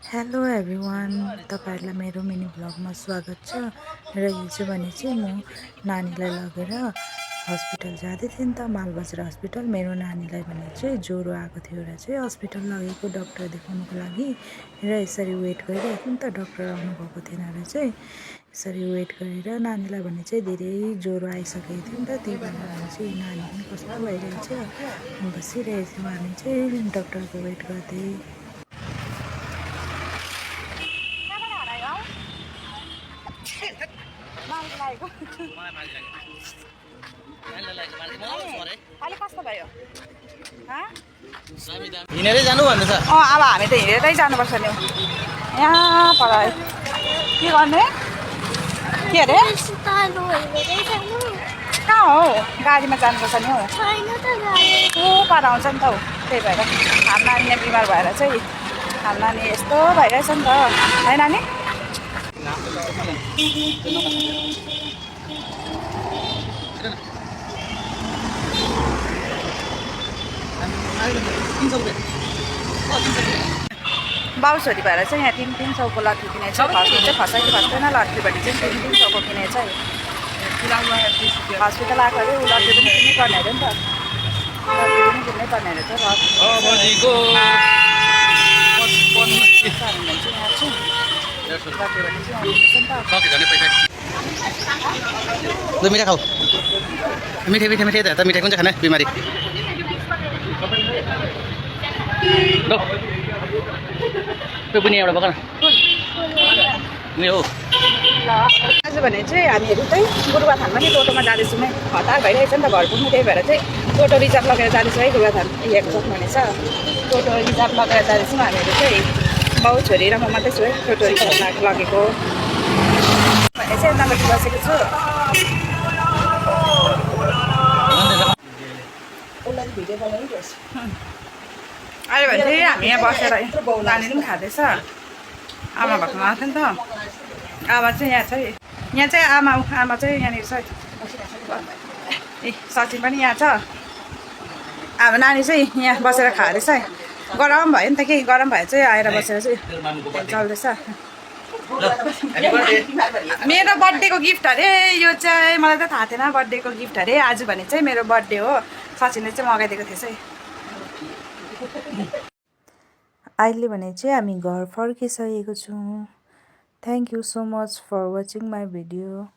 Hello everyone, तपाईहरुलाई मेरो mini ब्लगमा स्वागत छ। र हिजो भने चाहिँ म नानीलाई लगेर हस्पिटल जाँदै थिएँ नि त, मालबजार हस्पिटल। मेरो नानीलाई भने चाहिँ ज्वरो आएको थियो र चाहिँ हस्पिटल लगेको डाक्टर देखाउनको लागि। र यसरी वेट गरिरहेको थिएँ नि त, डाक्टर आउनुभएको थिएन र चाहिँ यसरी वेट गरेर नानीलाई भने चाहिँ धेरै ज्वरो आइसकेको थियो नि त। त्यही भएर भने चाहिँ नानी पनि कस्तो भइरहेछ, बसिरहेको थियौँ हामी चाहिँ डाक्टरको वेट गर्दै। हिँडेरै जानु भन्दैछ। अब हामी त हिँडेरै जानुपर्छ नि। यहाँ पर के गर्ने के अरे कहाँ हो गाडीमा जानुपर्छ नि हौ। ऊ पर आउँछ नि त हौ। त्यही भएर हाम्रो नानी यहाँ बिमार भएर चाहिँ हाम्रो नानी यस्तो भइरहेछ नि त है नानी। बाउ छोरी भएर चाहिँ यहाँ 300को लट्ठी किनेछ। फर्स्टमा चाहिँ खसाइले खस्दैन, लट्ठीभरि चाहिँ 300को किनेछ। हस्पिटल आएको अरे ऊ लट्ठी पनि किन्नै पर्ने अरे नि त। लट्ठी पनि किन्नै पर्ने अरे त। मिठाई खाऊ, मिठाई मिठाई मिठाई त मिठाई कुन चाहिँ खाने बिमारी त्यो पनि एउटा बगान उयो हो। आज भने चाहिँ हामीहरू चाहिँ गुरुवाथानमा नि टोटोमा जाँदैछौँ है। हतार भइरहेछ नि त घर पुग्नु। त्यही भएर चाहिँ टोटो रिजर्भ लगेर जाँदैछौँ है। गुरुवाथान हेर्नु सक्नुहुनेछ, टोटो रिजर्भ लगेर जाँदैछौँ हामीहरू चाहिँ। बाउ छोरी र म मात्रै छु है टोटो रिजर्भ लगेको भने चाहिँ नम्बर बसेको छु। अहिले भने चाहिँ हामी यहाँ बसेर नानी पनि खाँदैछ। आमा भएको आएको थियो नि त। आमा चाहिँ यहाँ चाहिँ आमा चाहिँ यहाँनिर छ। ए सचिन पनि यहाँ छ। हाम्रो नानी चाहिँ यहाँ बसेर खाँदैछ है। गरम भयो नि त, के गरम भयो चाहिँ आएर बसेर चाहिँ चल्दैछ। मेरो बर्थडेको गिफ्ट अरे यो चाहिँ, मलाई त थाहा थिएन बर्थडेको गिफ्ट अरे। आज भने चाहिँ मेरो बर्थडे हो। सचिनले चाहिँ मगाइदिएको थिएछ है। अहिले भने चाहिँ हामी घर फर्किसकेको छौँ। Thank you so much for watching my video.